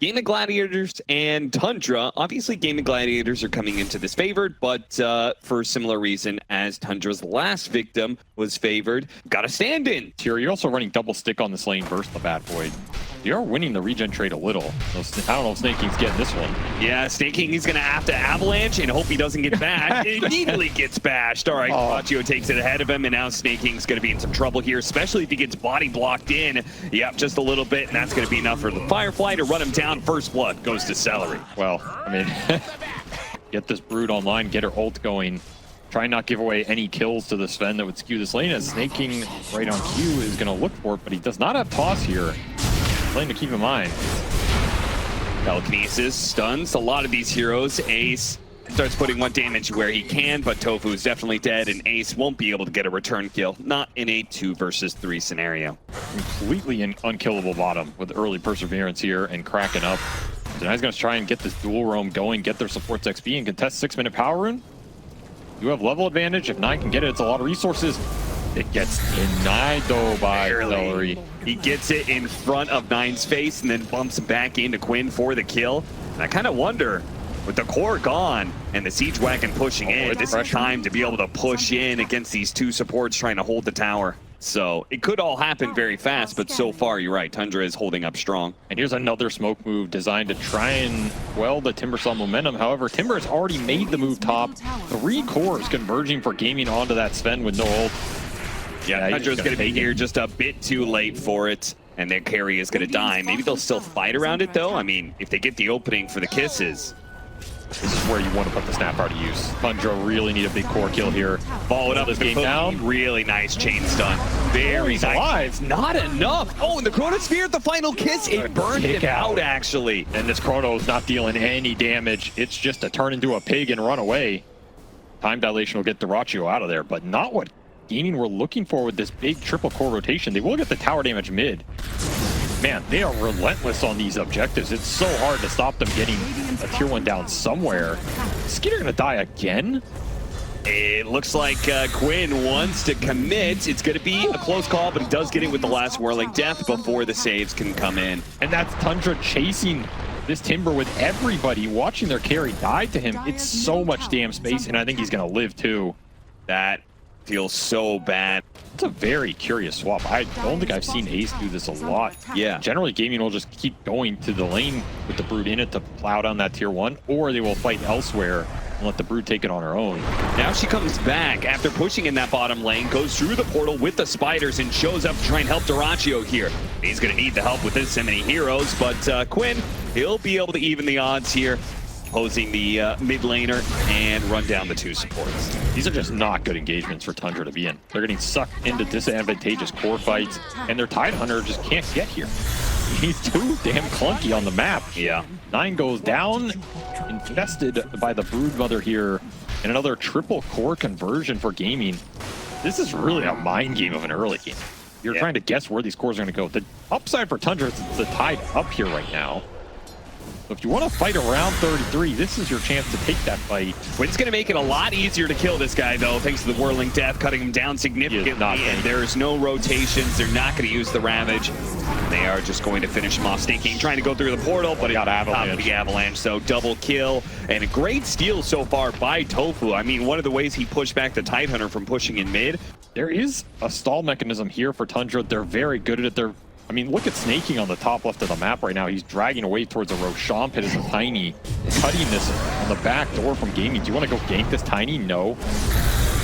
Gaimin Gladiators and Tundra. Obviously, Gaimin Gladiators are coming into this favored, but for a similar reason as Tundra's last victim was favored. Got a stand-in. You're also running double stick on this lane versus the Bat Void. You are winning the regen trade a little. I don't know if Sneyking's getting this one. Yeah, Sneyking, he's going to have to avalanche and hope he doesn't get bashed. It immediately gets bashed. All right, dyrachyo takes it ahead of him, and now Sneyking's going to be in some trouble here, especially if he gets body blocked in. Yep, just a little bit, and that's going to be enough for the Firefly to run him down. First blood goes to Seleri. Well, I mean, get this Brood online, get her ult going. Try not give away any kills to the Sven that would skew this lane, as Sneyking right on cue is going to look for it, but he does not have toss here. Lane to keep in mind. Telekinesis stuns a lot of these heroes. Ace starts putting one damage where he can, but tOfu is definitely dead, and Ace won't be able to get a return kill. Not in a 2 versus 3 scenario. Completely unkillable bottom with early perseverance here and cracking up. So now he's going to try and get this dual roam going, get their supports XP, and contest 6-minute power rune. You have level advantage. If 9 can get it, it's a lot of resources. It gets denied though by Seleri. He gets it in front of 9's face and then bumps back into Quinn for the kill. And I kind of wonder, with the core gone and the siege wagon pushing in, this is time to be able to push in against these 2 supports trying to hold the tower. So it could all happen very fast, but so far, you're right, Tundra is holding up strong. And here's another smoke move designed to try and quell the Timbersaw momentum. However, Timber has already made the move top. 3 cores converging for Gaimin onto that Sven with no ult. Yeah, Tundra's going to be here just a bit too late for it, and their carry is going to die. Maybe they'll still fight around it, though. I mean, if they get the opening for the kisses. This is where you want to put the snap out of use. Tundra really need a big core kill here. Followed up this game down. Really nice chain stun. Very nice. Alive. Not enough. Oh, and the Chronosphere, the final kiss, it burned him out, actually. And this Chrono's not dealing any damage. It's just to turn into a pig and run away. Time dilation will get dyrachyo out of there, but not what Gaimin we're looking for with this big triple core rotation. They will get the tower damage mid. Man, they are relentless on these objectives. It's so hard to stop them getting a tier 1 down somewhere. Is skiter gonna die again? It looks like Quinn wants to commit. It's going to be a close call, but he does get it with the last Whirling Death before the saves can come in. And that's Tundra chasing this Timber with everybody, watching their carry die to him. It's so much damn space, and I think he's gonna live too. That feels so bad. It's a very curious swap. I don't think I've seen Ace do this a lot. Yeah. Generally, Gaimin will just keep going to the lane with the Brood in it to plow down that tier 1, or they will fight elsewhere and let the Brood take it on her own. Now she comes back after pushing in that bottom lane, goes through the portal with the spiders, and shows up to try and help dyrachyo here. He's going to need the help with this many heroes, but Quinn, he'll be able to even the odds here, posing the mid laner and run down the 2 supports. These are just not good engagements for Tundra to be in. They're getting sucked into disadvantageous core fights, and their Tidehunter just can't get here. He's too damn clunky on the map. Yeah. 9 goes down, infested by the Broodmother here, and another triple core conversion for Gaimin. This is really a mind game of an early game. You're trying to guess where these cores are going to go. The upside for Tundra is the tide up here right now. So if you want to fight around 33, this is your chance to take that fight. Quinn's going to make it a lot easier to kill this guy, though, thanks to the Whirling Death, cutting him down significantly. And there's no rotations. They're not going to use the Ravage. They are just going to finish him off. Sneyking trying to go through the portal, but it got avalanche. The avalanche, so double kill. And a great steal so far by tOfu. I mean, one of the ways he pushed back the Tidehunter from pushing in mid. There is a stall mechanism here for Tundra. They're very good at it. I mean, look at Sneyking on the top left of the map right now. He's dragging away towards a Roshan pit as a Tiny, cutting this on the back door from Gaimin. Do you want to go gank this Tiny? No.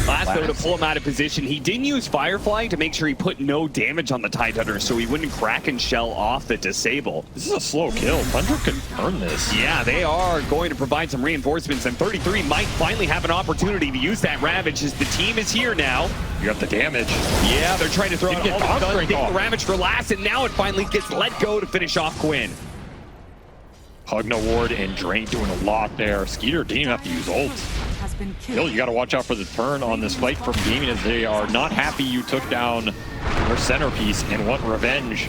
Last though, to pull him out of position, he didn't use Firefly to make sure he put no damage on the Tidehunter so he wouldn't crack and shell off the disable. This is a slow kill. Tundra can earn this. Yeah, they are going to provide some reinforcements, and 33 might finally have an opportunity to use that Ravage as the team is here now. You got the damage. Yeah, they're trying to throw out all the guns, take the Ravage for last, and now it finally gets let go to finish off Quinn. Hugna Ward and Drain doing a lot there. Skiter didn't even have to use ult. Hill, you got to watch out for the turn on this fight from Gaimin, as they are not happy you took down their centerpiece and want revenge.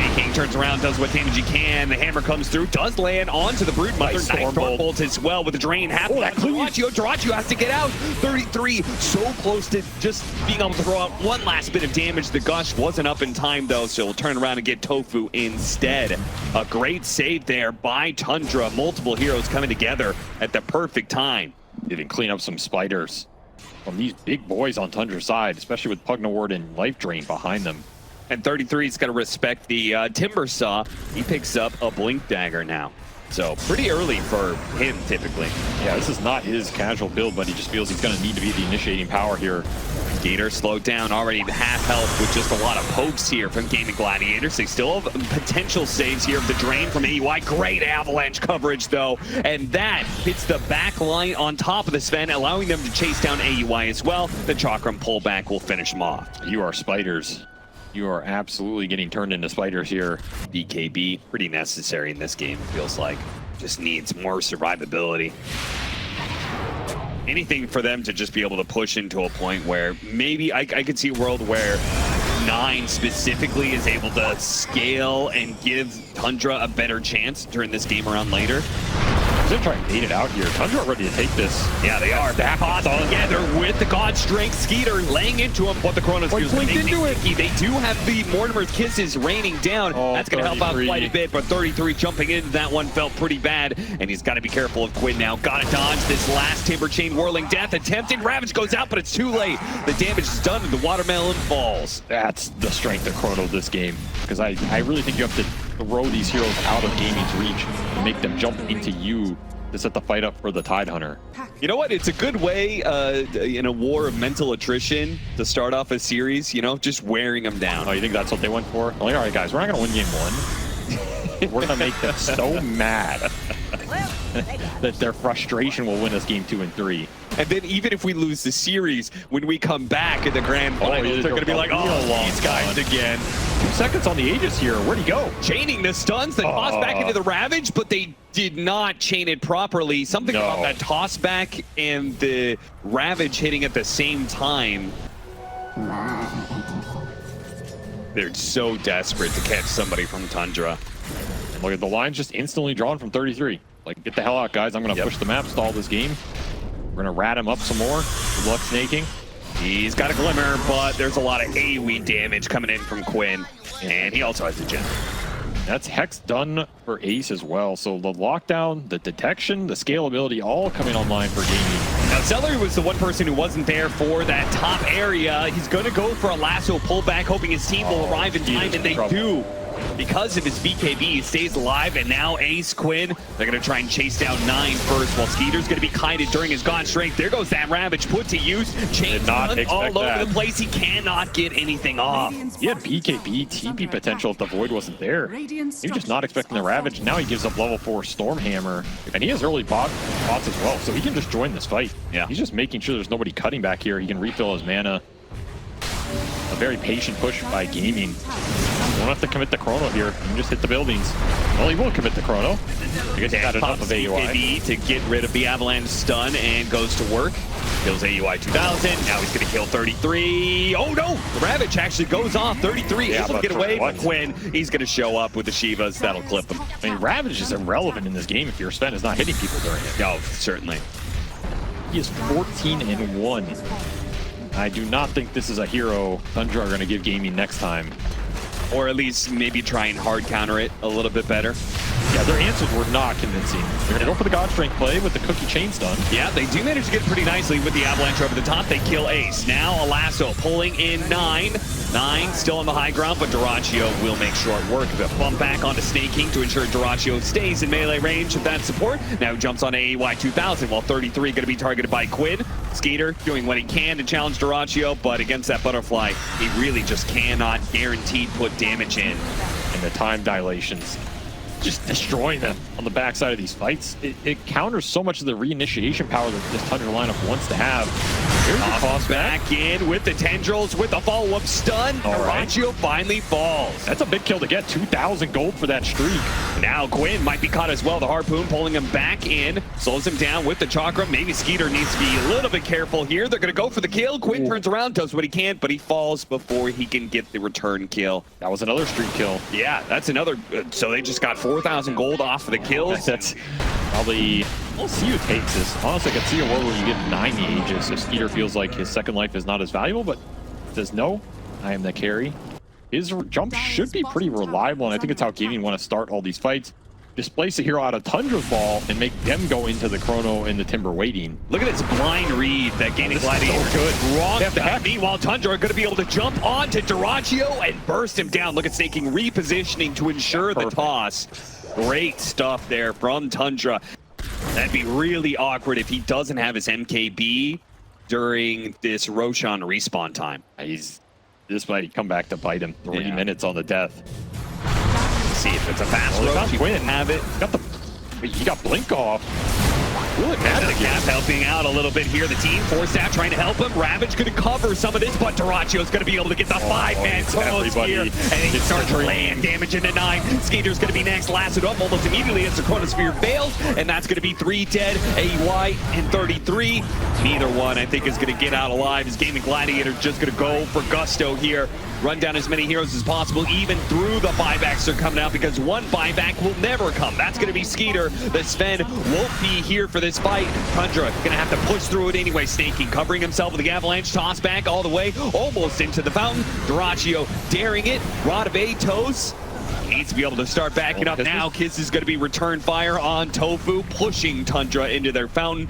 Sneyking turns around, does what damage he can. The hammer comes through, does land onto the Broodmother. Nice Stormbolt as well with the drain. dyrachyo has to get out. 33, so close to just being able to throw out one last bit of damage. The Gush wasn't up in time though, so he'll turn around and get tOfu instead. A great save there by Tundra. Multiple heroes coming together at the perfect time. Didn't clean up some spiders from these big boys on Tundra's side, especially with Pugnaward and Life Drain behind them. And 33's got to respect the Timber Saw. He picks up a Blink Dagger now. So pretty early for him, typically. Yeah, this is not his casual build, but he just feels he's going to need to be the initiating power here. Skiter slowed down, already half health with just a lot of pokes here from Gaimin Gladiators. They still have potential saves here of the drain from AUI. Great avalanche coverage, though. And that hits the back line on top of the Sven, allowing them to chase down AUI as well. The Chakram pullback will finish them off. You are spiders. You are absolutely getting turned into spiders here. BKB, pretty necessary in this game, it feels like. Just needs more survivability. Anything for them to just be able to push into a point where maybe I could see a world where 9 specifically is able to scale and give Tundra a better chance during this game around later. They're trying to bait it out here. Tundra ready to take this. Yeah, they are. Back together with the God Strength. Skiter laying into him. What the Chronos do. They do have the Mortimer's Kisses raining down. That's going to help out quite a bit, but 33 jumping into that one felt pretty bad, and he's got to be careful of Quinn now. Got to dodge this last Timber Chain Whirling Death. Attempted. Ravage goes out, but it's too late. The damage is done, and the Watermelon falls. That's the strength of Chrono this game, because I really think you have to throw these heroes out of Gaming's reach and make them jump into you to set the fight up for the Tidehunter. You know what? It's a good way in a war of mental attrition to start off a series, you know, just wearing them down. Oh, you think that's what they went for? Like, all right, guys, we're not going to win game 1. We're going to make them so mad that their frustration will win us game 2 and 3. And then even if we lose the series, when we come back in the grand finals, they're going to be like, oh, these guys again. 2 seconds on the Aegis here. Where'd he go? Chaining the stuns, the toss back into the Ravage, but they did not chain it properly. Something about that toss back and the Ravage hitting at the same time. They're so desperate to catch somebody from Tundra. And look at the lines just instantly drawn from 33. Like, get the hell out, guys. I'm going to push the map, stall this game. We're going to rat him up some more. Good luck, Sneyking. He's got a Glimmer, but there's a lot of AoE damage coming in from Quinn. And he also has a gem. That's Hex done for Ace as well. So the lockdown, the detection, the scalability, all coming online for Gaming. Now, Seleri was the one person who wasn't there for that top area. He's going to go for a lasso pullback, hoping his team will arrive in time, and they do. Because of his BKB, he stays alive, and now Ace, Quinn, they're going to try and chase down 9 first, while Skiter's going to be kited during his God Strength. There goes that Ravage put to use. Chains all over the place. He cannot get anything off. He had BKB, TP potential if the Void wasn't there. He was just not expecting the Ravage. Now he gives up level 4 Stormhammer, and he has early bots as well, so he can just join this fight. Yeah. He's just making sure there's nobody cutting back here. He can refill his mana. A very patient push by Gaming. You don't have to commit the Chrono here. You can just hit the buildings. Well, he will commit the Chrono. I guess he got enough of AUI. To get rid of the Avalanche stun and goes to work. Kills AUI 2000. Now he's going to kill 33. Oh no! The Ravage actually goes off. 33 able to get away from Quinn. He's going to show up with the Shivas. That'll clip him. I mean, Ravage is irrelevant in this game if your Sven is not hitting people during it. Oh, certainly. He is 14-1. I do not think this is a hero Tundra are going to give Gaming next time. Or at least maybe try and hard counter it a little bit better. Yeah, their answers were not convincing. They're going to go for the God Strength play with the Cookie Chain stun. Yeah, they do manage to get pretty nicely with the Avalanche over the top. They kill Ace. Now a lasso pulling in 9. 9 still on the high ground, but dyrachyo will make short work of it. Bump back onto Sneyking to ensure dyrachyo stays in melee range of that support. Now jumps on AUI 2000, while 33 going to be targeted by Quinn. Skiter doing what he can to challenge dyrachyo, but against that butterfly, he really just cannot guaranteed put damage in. And the time dilations, just destroying them on the backside of these fights. It counters so much of the reinitiation power that this Tundra lineup wants to have. Toss back in with the tendrils with the follow-up stun. dyrachyo finally falls. That's a big kill to get. 2,000 gold for that streak. Now Quinn might be caught as well. The harpoon pulling him back in. Slows him down with the chakra. Maybe Skiter needs to be a little bit careful here. They're going to go for the kill. Quinn turns around, does what he can, but he falls before he can get the return kill. That was another streak kill. Yeah, that's another. So they just got 4,000 gold off of the kills. That's probably... We'll see who takes this. Honestly, I could see a world where you get 90 ages, so Skiter feels like his second life is not as valuable, but says, no, I am the carry. His jump should be pretty reliable, and I think it's how Gaimin want to start all these fights. Displace a hero out of Tundra's ball and make them go into the Chrono and the Timber waiting. Look at this blind read that Gaimin Gladiators so good. Wrong back. Meanwhile, Tundra are going to be able to jump onto dyrachyo and burst him down. Look at Sneyking repositioning to ensure the toss. Great stuff there from Tundra. That'd be really awkward if he doesn't have his MKB during this Roshan respawn time. This might come back to bite him. 3 minutes on the death. See if it's a fast Rosh. Quinn have it. He got blink off. Really bad. The Gap helping out a little bit here. The team, Force out trying to help him. Ravage going to cover some of this, but dyrachyo is going to be able to get the 5-man Chronos here. And he starts to land damage into 9. Skiter's going to be next, lasted up almost immediately as the Chronosphere fails. And that's going to be 3 dead, AY and 33. Neither one, I think, is going to get out alive. As Gaimin Gladiators just going to go for gusto here. Run down as many heroes as possible, even through the buybacks are coming out, because one buyback will never come. That's going to be Skiter. The Sven won't be here for this fight. Tundra going to have to push through it anyway. Sneyking covering himself with the avalanche, toss back all the way, almost into the fountain. dyrachyo daring it. Rod of Atos needs to be able to start backing up now. Kiss is going to be return fire on tOfu, pushing Tundra into their fountain.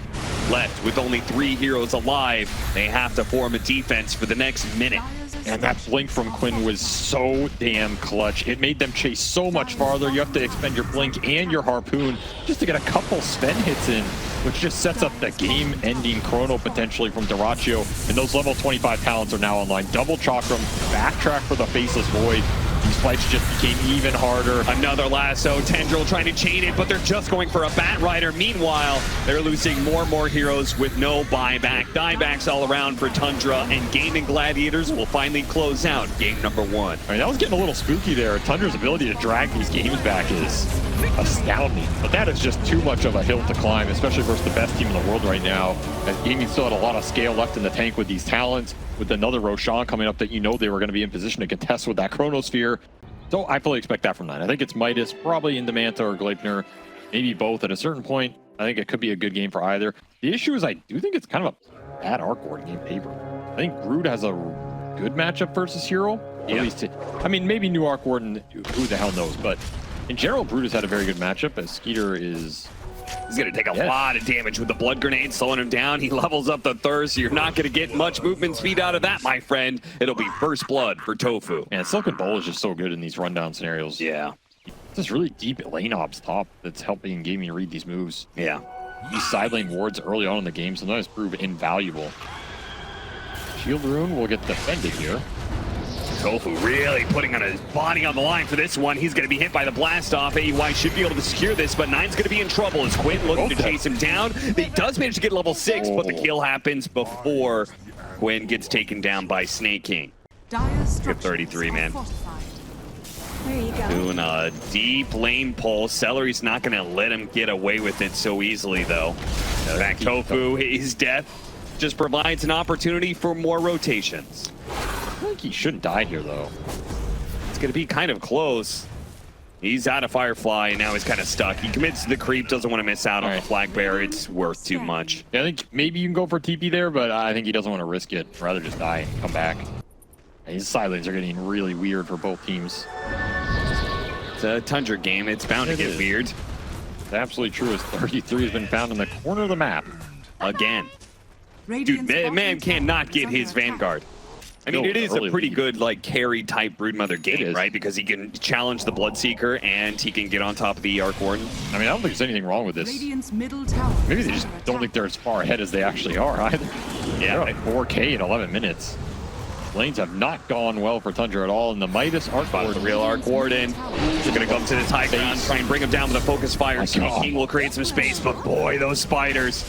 Left with only 3 heroes alive. They have to form a defense for the next minute. And that blink from Quinn was so damn clutch. It made them chase so much farther. You have to expend your blink and your harpoon just to get a couple Sven hits in, which just sets up the game-ending Chrono potentially from dyrachyo. And those level 25 talents are now online. Double chakram, backtrack for the Faceless Void. These fights just became even harder. Another lasso, Tendril trying to chain it, but they're just going for a Bat Rider. Meanwhile, they're losing more and more heroes with no buyback. Diebacks all around for Tundra, and Gaimin Gladiators will finally close out game number 1. I mean, that was getting a little spooky there. Tundra's ability to drag these games back is astounding, but that is just too much of a hill to climb, especially versus the best team in the world right now. As Gaimin still had a lot of scale left in the tank with these talents, with another Roshan coming up that you know they were going to be in position to contest with that Chronosphere. So I fully expect that from 9. I think it's Midas, probably in Demanta or Gleipnir, maybe both at a certain point. I think it could be a good game for either. The issue is I do think it's kind of a bad Arc Ward game paper. I think Brood has a good matchup versus Hero. At least, I mean, maybe new Arc Warden, who the hell knows, but in general, Brood has had a very good matchup as Skiter is... He's going to take a lot of damage with the blood grenade, slowing him down. He levels up the thirst. You're not going to get much movement speed out of that, my friend. It'll be first blood for tOfu. And Silken Bowl is just so good in these rundown scenarios. Yeah. This really deep lane ops top that's helping Gaimin read these moves. Yeah. These side lane wards early on in the game sometimes prove invaluable. Shield Rune will get defended here. tOfu really putting on his body on the line for this one. He's going to be hit by the blast off. AY should be able to secure this, but 9's going to be in trouble as Quinn looking to chase him down. He does manage to get level 6, but the kill happens before Quinn gets taken down by Sneyking. Good 33, man. There you go. Doing a deep lane pull. Seleri's not going to let him get away with it so easily, though. In fact, tOfu, his death just provides an opportunity for more rotations. I think he shouldn't die here, though. It's going to be kind of close. He's out of Firefly, and now he's kind of stuck. He commits to the creep, doesn't want to miss out on the flag bearer. It's worth too much. Yeah, I think maybe you can go for TP there, but I think he doesn't want to risk it. Rather just die and come back. And his side lanes are getting really weird for both teams. It's a Tundra game. It's bound to get weird. It's absolutely true, as 33 has been found in the corner of the map. Again. Dude, man cannot get his Vanguard. I mean, it is a pretty good, like, carry-type Broodmother game, right? Because he can challenge the Bloodseeker, and he can get on top of the Arc Warden. I mean, I don't think there's anything wrong with this. Maybe they just don't think they're as far ahead as they actually are, either. Yeah, they're at 4K in 11 minutes. Lanes have not gone well for Tundra at all, and the Midas Arc Warden, the real Arc Warden, is going to go up to this high ground, try and bring him down with a focus fire. Sneyking will create some space, but boy, those spiders.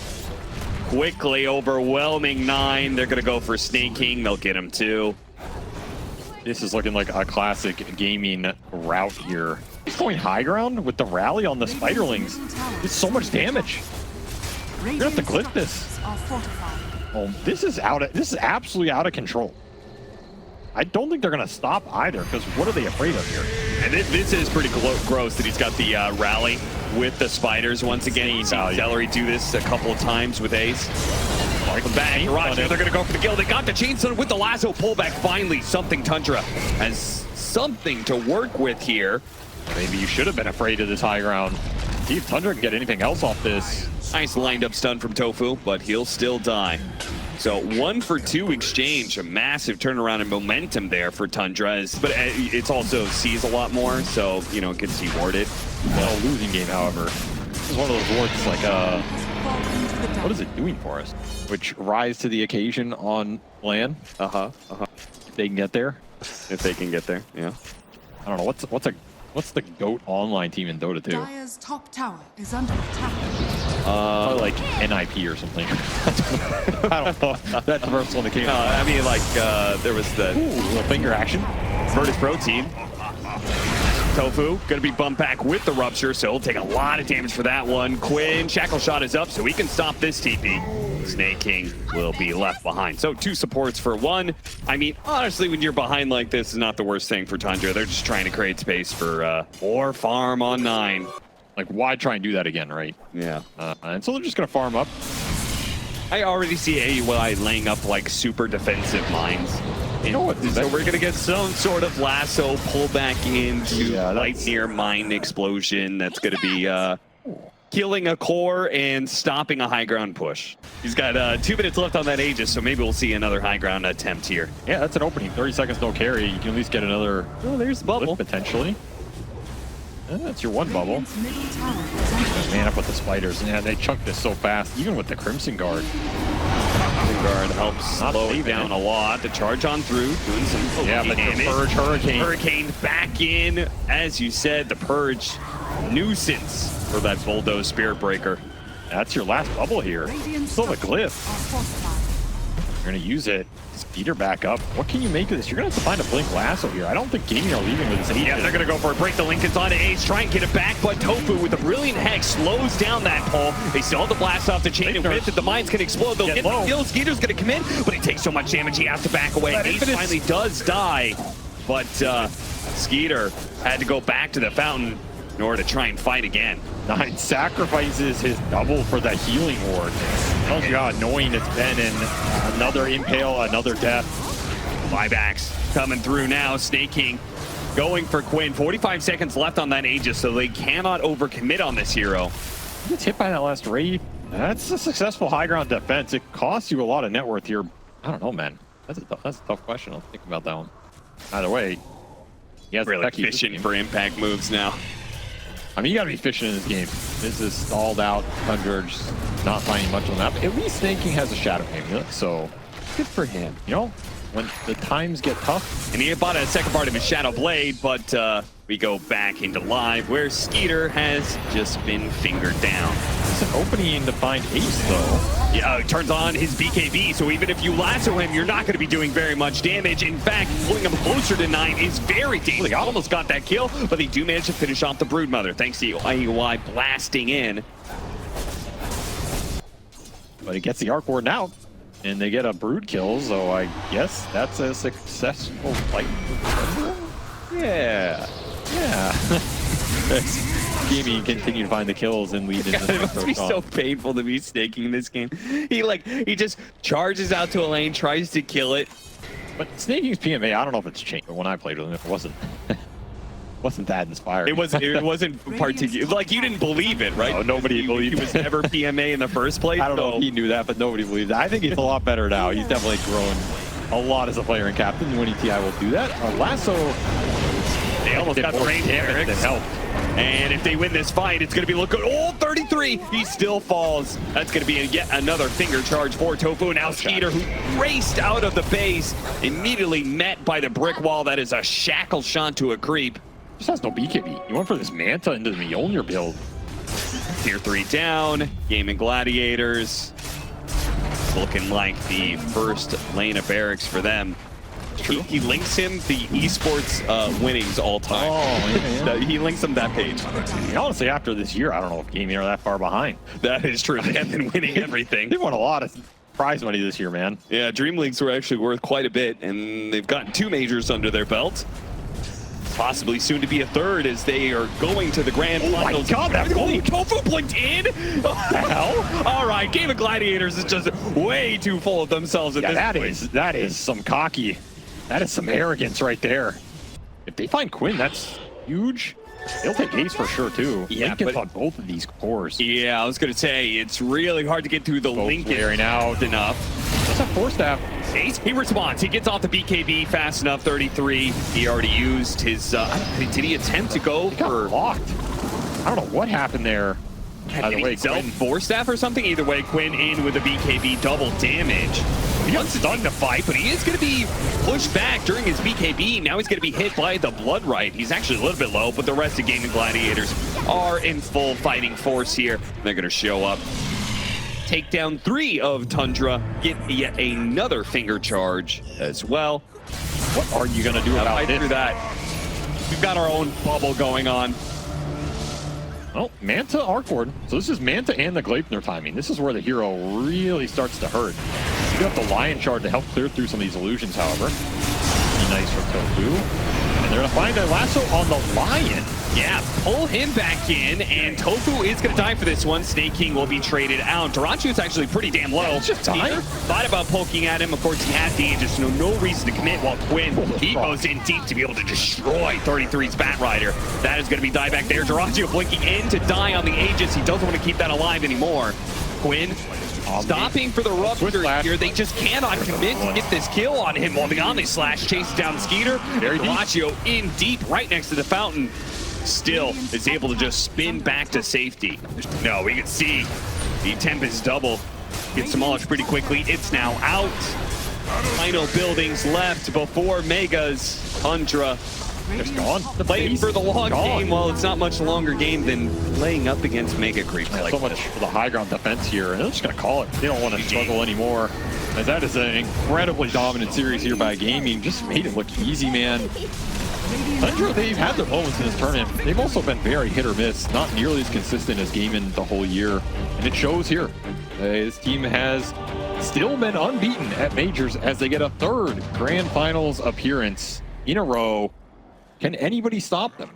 quickly. Overwhelming 9. They're going to go for Sneyking. They'll get him too. This is looking like a classic gaming route here. He's going high ground with the rally on the Spiderlings. It's so much damage. You're gonna have to clip this. Oh, this is absolutely out of control. I don't think they're gonna stop either, because what are they afraid of here? And this is pretty gross that he's got the rally with the spiders once again. You've seen Seleri do this a couple of times with Ace. Bang, Roger, they're going to go for the kill. They got the chainsaw with the lasso pullback. Finally, something Tundra has something to work with here. Maybe you should have been afraid of this high ground. See if Tundra can get anything else off this. Nice lined up stun from tOfu, but he'll still die. So 1 for 2 exchange, a massive turnaround and momentum there for Tundra. But it's also sees a lot more, so, you know, it gets rewarded. Well, losing game, however. This is one of those wards like, what is it doing for us? Which rise to the occasion on LAN. If they can get there. If they can get there, yeah. I don't know, what's the GOAT online team in Dota 2? Dire's top tower is under attack. Probably like NIP or something. I don't know. That's the first one that came out. I mean, like, there was the little finger action. Virtus Pro team. tOfu gonna be bumped back with the rupture, so he'll take a lot of damage for that one. Quinn, shackle shot is up, so we can stop this TP. Sneyking will be left behind. So 2 supports for 1. I mean, honestly, when you're behind like this, is not the worst thing for Tundra. They're just trying to create space for more farm on 9. Like, why try and do that again, right? Yeah. And so they're just gonna farm up. I already see AUI laying up like super defensive mines. So we're gonna get some sort of lasso pull back into right near mine explosion. That's gonna be killing a core and stopping a high ground push. He's got 2 minutes left on that Aegis, so maybe we'll see another high ground attempt here. Yeah, that's an opening. 30 seconds no carry. You can at least get another. Oh, there's the bubble potentially. That's your 1 bubble. Man up with the spiders. Yeah, they chunked this so fast, even with the Crimson Guard. Guard helps slow it down a lot. The charge on through, doing some but damage. Purge Hurricane back in. As you said, the Purge nuisance for that Bulldoze Spirit Breaker. That's your last bubble here. Still a glyph. You're going to use it. Skiter back up. What can you make of this? You're going to have to find a Blink Lasso here. I don't think Gaimin are leaving with this Aegis. Yeah, they're going to go for it. Break the Lincolns on Ace. Try and get it back, but tOfu with the brilliant Hex slows down that pull. They still have the blast off the chain, and with it, the mines can explode. They'll get the kill. Skiter's going to come in, but he takes so much damage, he has to back away. Ace finally does die, but Skiter had to go back to the fountain in order to try and fight again. 9 sacrifices his double for the healing ward. Tells you how annoying it's been, and another impale, another death. Buybacks coming through now. Sneyking going for Quinn. 45 seconds left on that Aegis, so they cannot overcommit on this hero. He gets hit by that last raid. That's a successful high ground defense. It costs you a lot of net worth here. I don't know, man. That's a tough question. I'll think about that one. Either way, he has really fishing for impact moves now. I mean, you gotta be fishing in this game. This is stalled out. Tundra not finding much on that. But at least Sneyking has a Shadow Amulet, so good for him. You know, when the times get tough. And he bought a second part of his Shadow Blade, but we go back into live where Skiter has just been fingered down. It's an opening to find Ace, though. Yeah, it turns on his BKB, so even if you lasso him, you're not going to be doing very much damage. In fact, pulling him closer to 9 is very dangerous. They almost got that kill, but they do manage to finish off the Broodmother, thanks to IUI blasting in. But he gets the Arc Warden out, and they get a Brood kill, so I guess that's a successful fight. Yeah. Gaimin continue to find the kills and lead in the It must be so painful to be Sneyking in this game. He just charges out to a lane, tries to kill it. But Snaking's PMA, I don't know if it's changed, but when I played with him, it wasn't that inspiring. It wasn't particular. Like, you didn't believe it, right? No, nobody believed he was never PMA in the first place. I don't know if he knew that, but nobody believed it. I think he's a lot better now. He's definitely grown a lot as a player and captain. Winning TI will do that. Lasso, they almost got the range damage that helped. And if they win this fight, it's going to be looking. Oh, 33! He still falls. That's going to be yet another finger charge for tOfu. Now Skiter, who raced out of the base, immediately met by the brick wall. That is a shackle shot to a creep. Just has no BKB. You went for this Manta into the Mjolnir build. Tier 3 down. Gaimin Gladiators looking like the first lane of barracks for them. He links him the esports winnings all time. Oh, yeah. He links him that page. Honestly, after this year, I don't know if Gaimin are that far behind. That is true. They have been winning everything. They won a lot of prize money this year, man. Yeah, Dream Leagues were actually worth quite a bit, and they've gotten 2 majors under their belt. Possibly soon to be a 3rd as they are going to the grand finals. Oh my god, that tOfu blinked in? What the hell? All right, Gaimin Gladiators is just way too full of themselves at this point. That is some cocky. That is some arrogance right there. If they find Quinn, that's huge. They'll take Ace for sure, too. Yeah, Lincoln's but on both of these cores. Yeah, I was going to say, it's really hard to get through the Lincoln clearing out enough. That's a 4-staff. Ace, he responds. He gets off the BKB fast enough, 33. He already used his, did he attempt to go for... locked. I don't know what happened there. Either way, Quinn 4-staff or something? Either way, Quinn in with a BKB double damage. He got stunned to fight, but he is going to be pushed back during his BKB. Now he's going to be hit by the Blood Right. He's actually a little bit low, but the rest of Gaimin Gladiators are in full fighting force here. They're going to show up, take down 3 of Tundra, get yet another finger charge as well. What are you going to do about this? Through that. We've got our own bubble going on. Well, Manta Arcboard. So this is Manta and the Gleipnir timing. This is where the hero really starts to hurt. You got the Lion Shard to help clear through some of these illusions, however. Be nice for tOfu. And they're going to find a lasso on the Lion. Yeah, pull him back in, and tOfu is going to die for this one. Sneyking will be traded out. Dyrachyo is actually pretty damn low. He's just dying. Thought about poking at him. Of course, he had the Aegis, no reason to commit, while Quinn, he goes in deep to be able to destroy 33's Batrider. That is going to be die back there. Dyrachyo blinking in to die on the Aegis. He doesn't want to keep that alive anymore. Quinn stopping for the rupture here. They just cannot commit to get this kill on him while the Omni Slash chases down Skiter. Dyrachyo in deep right next to the fountain. Still is able to just spin back to safety. No, we can see the Tempest double gets demolished pretty quickly. It's now out. Final buildings left before Megas. Tundra just gone. Playing for the long game. Well, it's not much longer game than laying up against Mega Creep. Like so much for the high ground defense here. And they're just going to call it. They don't want to struggle anymore. As that is an incredibly dominant series here by Gaimin. Just made it look easy, man. Tundra, they've had their moments in this tournament. They've also been very hit or miss, not nearly as consistent as Gaimin the whole year. And it shows here. This team has still been unbeaten at majors as they get a 3rd grand finals appearance in a row. Can anybody stop them?